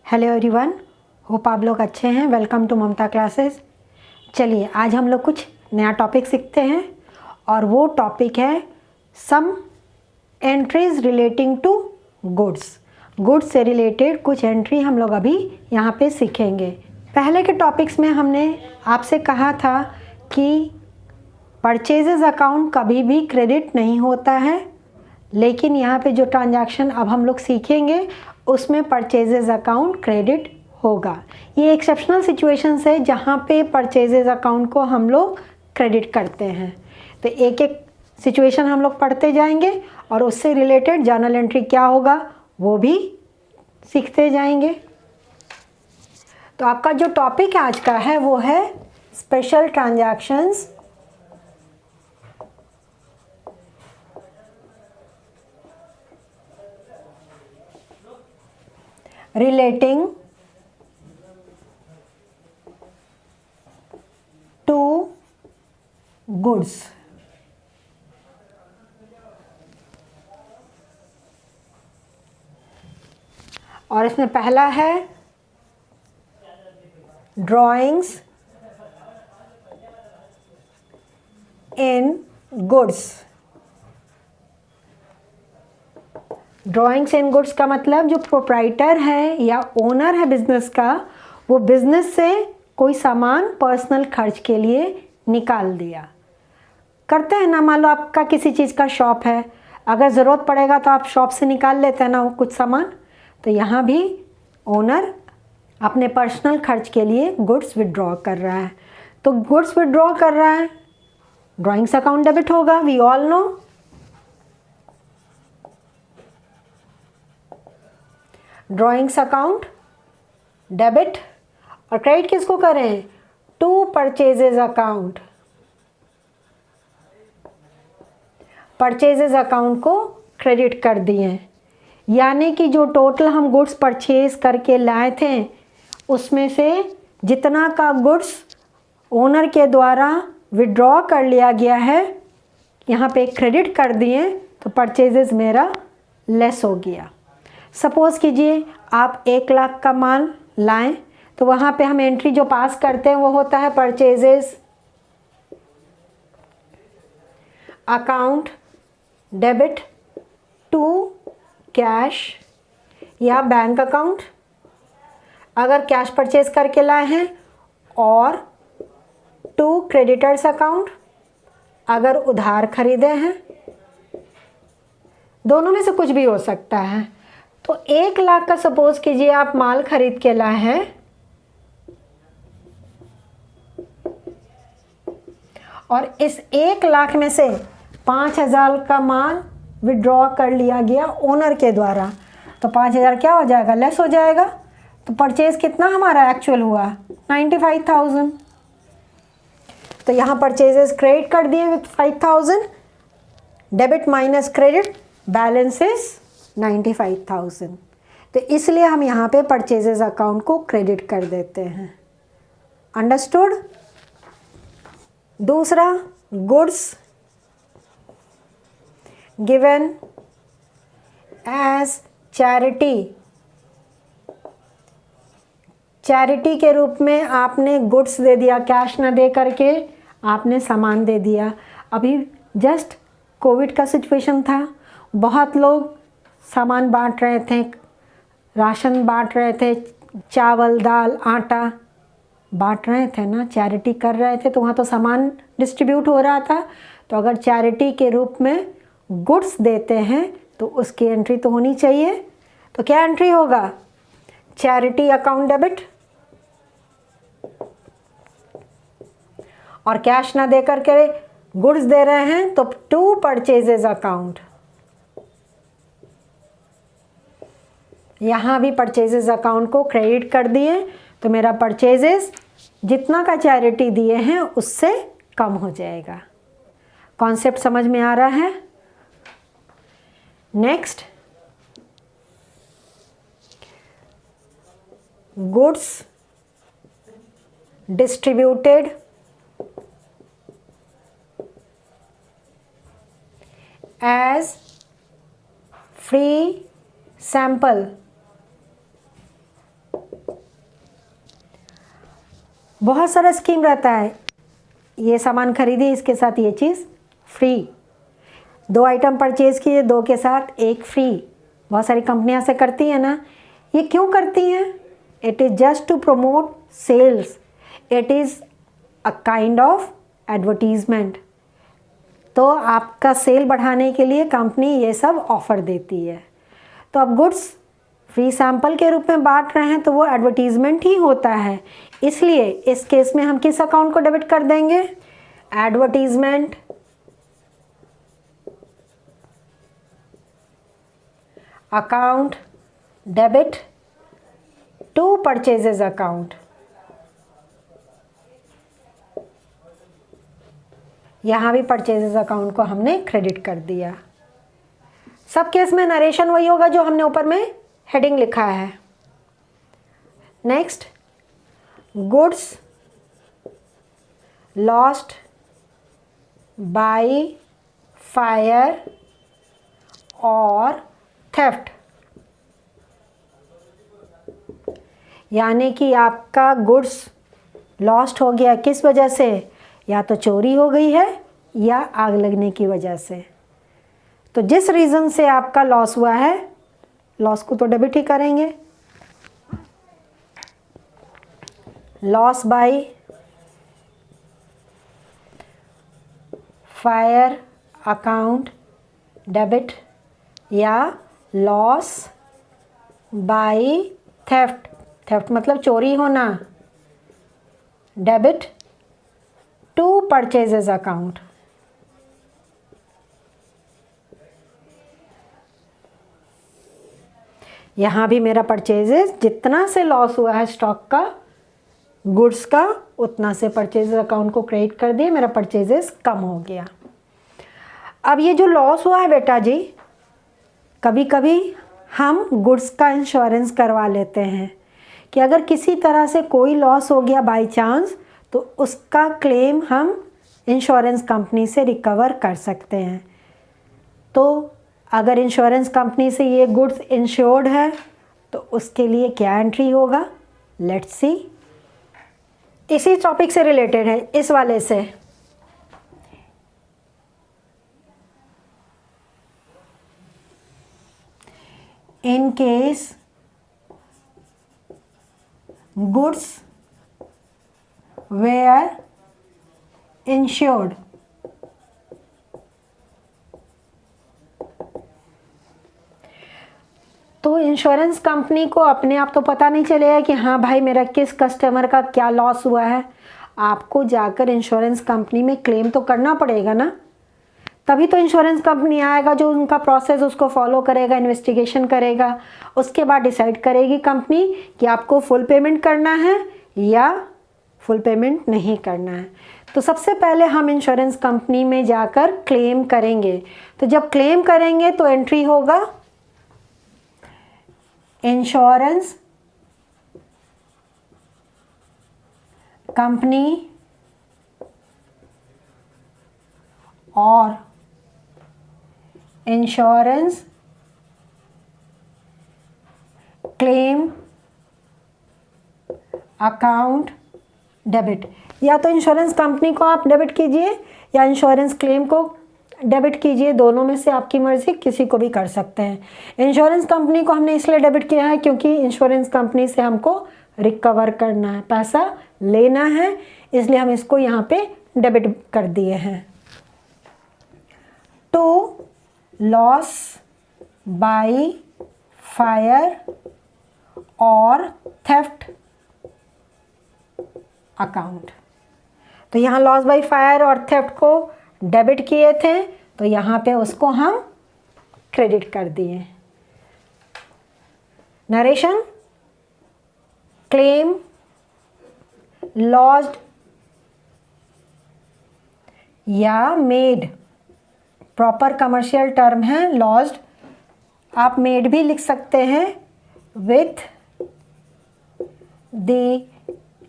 Hello everyone, hope आप लोग अच्छे हैं। Welcome to Mamta classes. चलिए आज हम लोग कुछ नया टॉपिक सीखते हैं और वो टॉपिक है some entries relating to goods. Goods से रिलेटेड कुछ एंट्री हम लोग अभी यहाँ पे सीखेंगे। पहले के टॉपिक्स में हमने आपसे कहा था कि परचेजेस अकाउंट कभी भी क्रेडिट नहीं होता है, लेकिन यहाँ पे जो ट्रांजैक्शन अब हम लोग सीखेंगे उसमें परचेजेस अकाउंट क्रेडिट होगा। ये एक्सेप्शनल सिचुएशंस है जहाँ पे परचेजेस अकाउंट को हम लोग क्रेडिट करते हैं। तो एक एक सिचुएशन हम लोग पढ़ते जाएंगे और उससे रिलेटेड जर्नल एंट्री क्या होगा वो भी सीखते जाएंगे। तो आपका जो टॉपिक आज का है वो है special transactions relating to goods। और इसमें पहला है ड्राइंग्स इन गुड्स। ड्राइंग्स इन गुड्स का मतलब जो प्रोप्राइटर है या ओनर है बिजनेस का, वो बिजनेस से कोई सामान पर्सनल खर्च के लिए निकाल दिया। करते हैं ना, मान लो आपका किसी चीज़ का शॉप है, अगर ज़रूरत पड़ेगा तो आप शॉप से निकाल लेते हैं ना वो कुछ सामान। तो यहाँ भी ओनर अपने पर्सनल खर्च के लिए गुड्स विड्रॉ कर रहा है। तो गुड्स विड्रॉ कर रहा है, ड्राइंग्स अकाउंट डेबिट होगा, we all know. Drawings account debit. और क्रेडिट किसको करें? To purchases account. Purchases account को क्रेडिट कर दिए, यानी कि जो टोटल हम गुड्स परचेज करके लाए थे उसमें से जितना का गुड्स ओनर के द्वारा विड्रॉ कर लिया गया है यहाँ पे क्रेडिट कर दिए, तो परचेजेज मेरा लेस हो गया। सपोज़ कीजिए आप 1 लाख का माल लाएं, तो वहाँ पे हम एंट्री जो पास करते हैं वो होता है purchases account debit to cash या बैंक अकाउंट अगर कैश परचेज करके लाए हैं, और टू क्रेडिटर्स अकाउंट अगर उधार खरीदे हैं। दोनों में से कुछ भी हो सकता है। तो 1 लाख का सपोज कीजिए आप माल खरीद के लाए हैं, और इस 1 लाख में से 5,000 का माल विड्रॉ कर लिया गया ओनर के द्वारा, तो 5,000 क्या हो जाएगा? लेस हो जाएगा। तो परचेज कितना हमारा एक्चुअल हुआ? 95,000। तो यहाँ परचेजेस क्रेडिट कर दिए with 5,000, debit minus credit, balance is 95,000। तो इसलिए हम यहाँ पे परचेजेस अकाउंट को क्रेडिट कर देते हैं। अंडरस्टूड? दूसरा, goods given as charity. Charity के रूप में आपने गुड्स दे दिया, कैश ना दे करके आपने सामान दे दिया। अभी जस्ट कोविड का सिचुएशन था, बहुत लोग सामान बांट रहे थे, राशन बांट रहे थे, चावल दाल आटा बांट रहे थे ना, चैरिटी कर रहे थे, तो वहाँ तो सामान डिस्ट्रीब्यूट हो रहा था। तो अगर चैरिटी के रूप में गुड्स देते हैं तो उसकी एंट्री तो होनी चाहिए। तो क्या एंट्री होगा? चैरिटी अकाउंट डेबिट, और कैश ना दे करके गुड्स दे रहे हैं तो टू परचेजेस अकाउंट। यहाँ भी परचेजेस अकाउंट को क्रेडिट कर दिए, तो मेरा परचेजेस जितना का चैरिटी दिए हैं उससे कम हो जाएगा। कॉन्सेप्ट समझ में आ रहा है? Next, goods distributed as free sample बहुत सारा स्कीम रहता है, ये सामान खरीदिए इसके साथ ये चीज़ फ्री, 2 आइटम परचेज़ किए 2 के साथ 1 फ्री। बहुत सारी कंपनियां से करती हैं ना। ये क्यों करती हैं? It is just to promote sales, it is a kind of advertisement. तो आपका सेल बढ़ाने के लिए कंपनी ये सब ऑफ़र देती है। तो अब गुड्स फ्री सैंपल के रूप में बांट रहे हैं तो वो एडवर्टीजमेंट ही होता है। इसलिए इस केस में हम किस अकाउंट को डेबिट कर देंगे? Advertisement account debit to purchases account. यहाँ भी परचेजेस अकाउंट को हमने क्रेडिट कर दिया। सब केस में नरेशन वही होगा जो हमने ऊपर में हेडिंग लिखा है। Next, goods lost by fire और थेफ्ट, यानी कि आपका गुड्स लॉस्ट हो गया किस वजह से? या तो चोरी हो गई है या आग लगने की वजह से। तो जिस रीज़न से आपका लॉस हुआ है, लॉस को तो डेबिट ही करेंगे। Loss by fire account debit या लॉस बाय थेफ्ट, थेफ्ट मतलब चोरी होना, डेबिट टू परचेजेस अकाउंट। यहाँ भी मेरा परचेजेस जितना से लॉस हुआ है स्टॉक का, गुड्स का, उतना से परचेजेस अकाउंट को क्रेडिट कर दिए, मेरा परचेजेस कम हो गया। अब ये जो लॉस हुआ है बेटा जी, कभी कभी हम गुड्स का इंश्योरेंस करवा लेते हैं कि अगर किसी तरह से कोई लॉस हो गया बाय चांस, तो उसका क्लेम हम इंश्योरेंस कंपनी से रिकवर कर सकते हैं। तो अगर इंश्योरेंस कंपनी से ये गुड्स इंश्योर्ड है तो उसके लिए क्या एंट्री होगा? Let's see. इसी टॉपिक से रिलेटेड है, इस वाले से। In case goods were insured, तो इंश्योरेंस कंपनी को अपने आप तो पता नहीं चलेगा कि हाँ भाई मेरा किस कस्टमर का क्या लॉस हुआ है। आपको जाकर इंश्योरेंस कंपनी में क्लेम तो करना पड़ेगा ना, तभी तो इंश्योरेंस कंपनी आएगा जो उनका प्रोसेस उसको फॉलो करेगा, इन्वेस्टिगेशन करेगा। उसके बाद डिसाइड करेगी कंपनी कि आपको फुल पेमेंट करना है या फुल पेमेंट नहीं करना है। तो सबसे पहले हम इंश्योरेंस कंपनी में जाकर क्लेम करेंगे। तो जब क्लेम करेंगे तो एंट्री होगा इंश्योरेंस कंपनी और इंश्योरेंस क्लेम अकाउंट डेबिट। या तो इंश्योरेंस कंपनी को आप डेबिट कीजिए या इंश्योरेंस क्लेम को डेबिट कीजिए, दोनों में से आपकी मर्जी, किसी को भी कर सकते हैं। इंश्योरेंस कंपनी को हमने इसलिए डेबिट किया है क्योंकि इंश्योरेंस कंपनी से हमको रिकवर करना है, पैसा लेना है, इसलिए हम इसको यहाँ पे डेबिट कर दिए हैं। तो लॉस बाय फायर और थेफ्ट अकाउंट, तो यहाँ लॉस बाय फायर और थेफ्ट को डेबिट किए थे तो यहाँ पे उसको हम क्रेडिट कर दिए। नरेशन, क्लेम लॉस्ड या मेड, प्रॉपर कमर्शियल टर्म है लॉस्ड, आप मेड भी लिख सकते हैं विथ द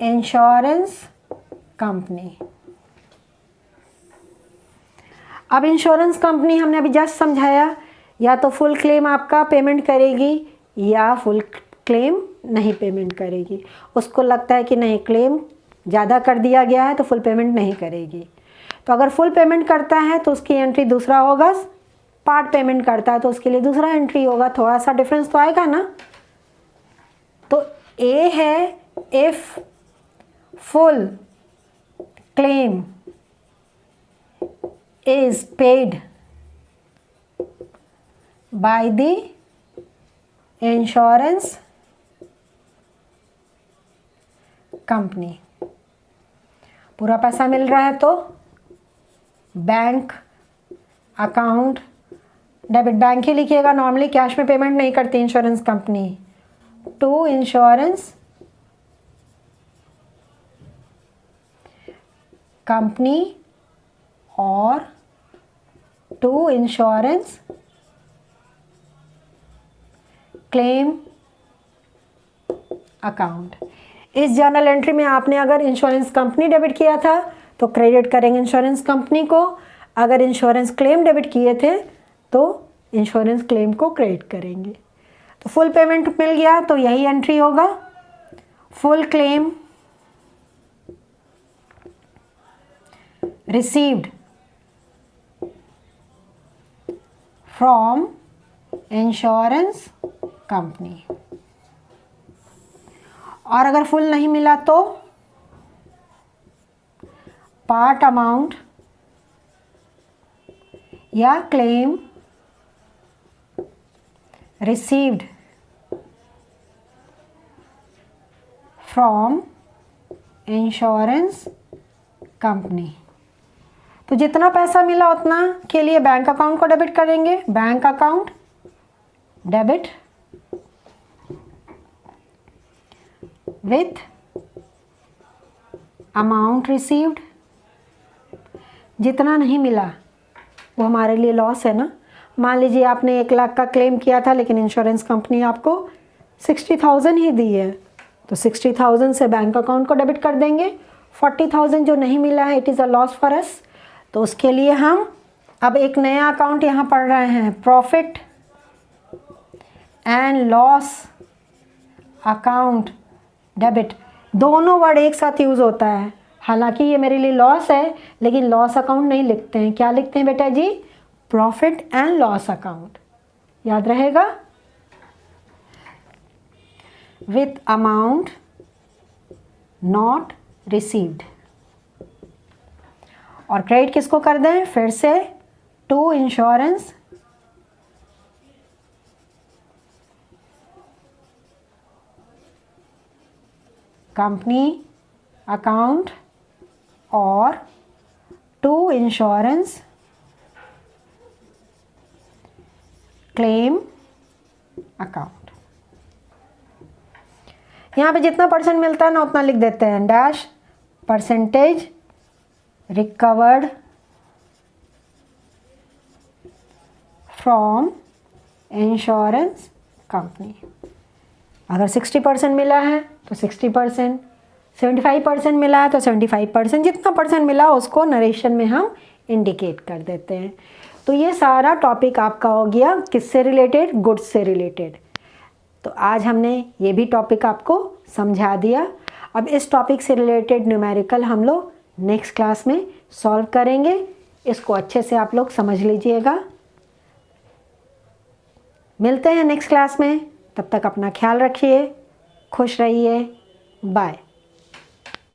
इंश्योरेंस कंपनी। अब इंश्योरेंस कंपनी हमने अभी जस्ट समझाया, या तो फुल क्लेम आपका पेमेंट करेगी या फुल क्लेम नहीं पेमेंट करेगी। उसको लगता है कि नहीं क्लेम ज़्यादा कर दिया गया है तो फुल पेमेंट नहीं करेगी। तो अगर फुल पेमेंट करता है तो उसकी एंट्री दूसरा होगा, पार्ट पेमेंट करता है तो उसके लिए दूसरा एंट्री होगा। थोड़ा सा डिफरेंस तो आएगा ना। तो ए है if full claim is paid by the insurance company. पूरा पैसा मिल रहा है तो बैंक अकाउंट डेबिट, बैंक ही लिखिएगा, नॉर्मली कैश में पेमेंट नहीं करती insurance company. To insurance company और टू इंश्योरेंस क्लेम अकाउंट। इस जर्नल एंट्री में आपने अगर इंश्योरेंस कंपनी डेबिट किया था तो क्रेडिट करेंगे इंश्योरेंस कंपनी को, अगर इंश्योरेंस क्लेम डेबिट किए थे तो इंश्योरेंस क्लेम को क्रेडिट करेंगे। तो फुल पेमेंट मिल गया तो यही एंट्री होगा, full claim received from insurance company. और अगर फुल नहीं मिला तो पार्ट अमाउंट या claim received from insurance company. तो जितना पैसा मिला उतना के लिए बैंक अकाउंट को डेबिट करेंगे, bank account debit with amount received. जितना नहीं मिला वो हमारे लिए लॉस है ना। मान लीजिए आपने 1 लाख का क्लेम किया था लेकिन इंश्योरेंस कंपनी आपको 60,000 ही दी है, तो 60,000 से बैंक अकाउंट को डेबिट कर देंगे। 40,000 जो नहीं मिला है, it is a loss for us. तो उसके लिए हम अब एक नया अकाउंट यहाँ पढ़ रहे हैं, profit and loss account debit. दोनों वर्ड एक साथ यूज़ होता है। हालांकि ये मेरे लिए लॉस है लेकिन लॉस अकाउंट नहीं लिखते हैं, क्या लिखते हैं बेटा जी? Profit and loss account. याद रहेगा, विथ अमाउंट नॉट रिसीव्ड। और क्रेडिट किसको कर दें फिर से? टू इंश्योरेंस कंपनी अकाउंट और टू इंश्योरेंस क्लेम अकाउंट। यहाँ पे जितना परसेंट मिलता है ना उतना लिख देते हैं, dash percentage recovered from insurance company. अगर 60% मिला है तो 60%, 75% मिला है तो 75%, जितना परसेंट मिला उसको नरेशन में हम इंडिकेट कर देते हैं। तो ये सारा टॉपिक आपका हो गया किससे रिलेटेड? गुड्स से रिलेटेड। तो आज हमने ये भी टॉपिक आपको समझा दिया। अब इस टॉपिक से रिलेटेड न्यूमेरिकल हम लोग नेक्स्ट क्लास में सॉल्व करेंगे। इसको अच्छे से आप लोग समझ लीजिएगा। मिलते हैं नेक्स्ट क्लास में, तब तक अपना ख्याल रखिए, खुश रहिए, बाय।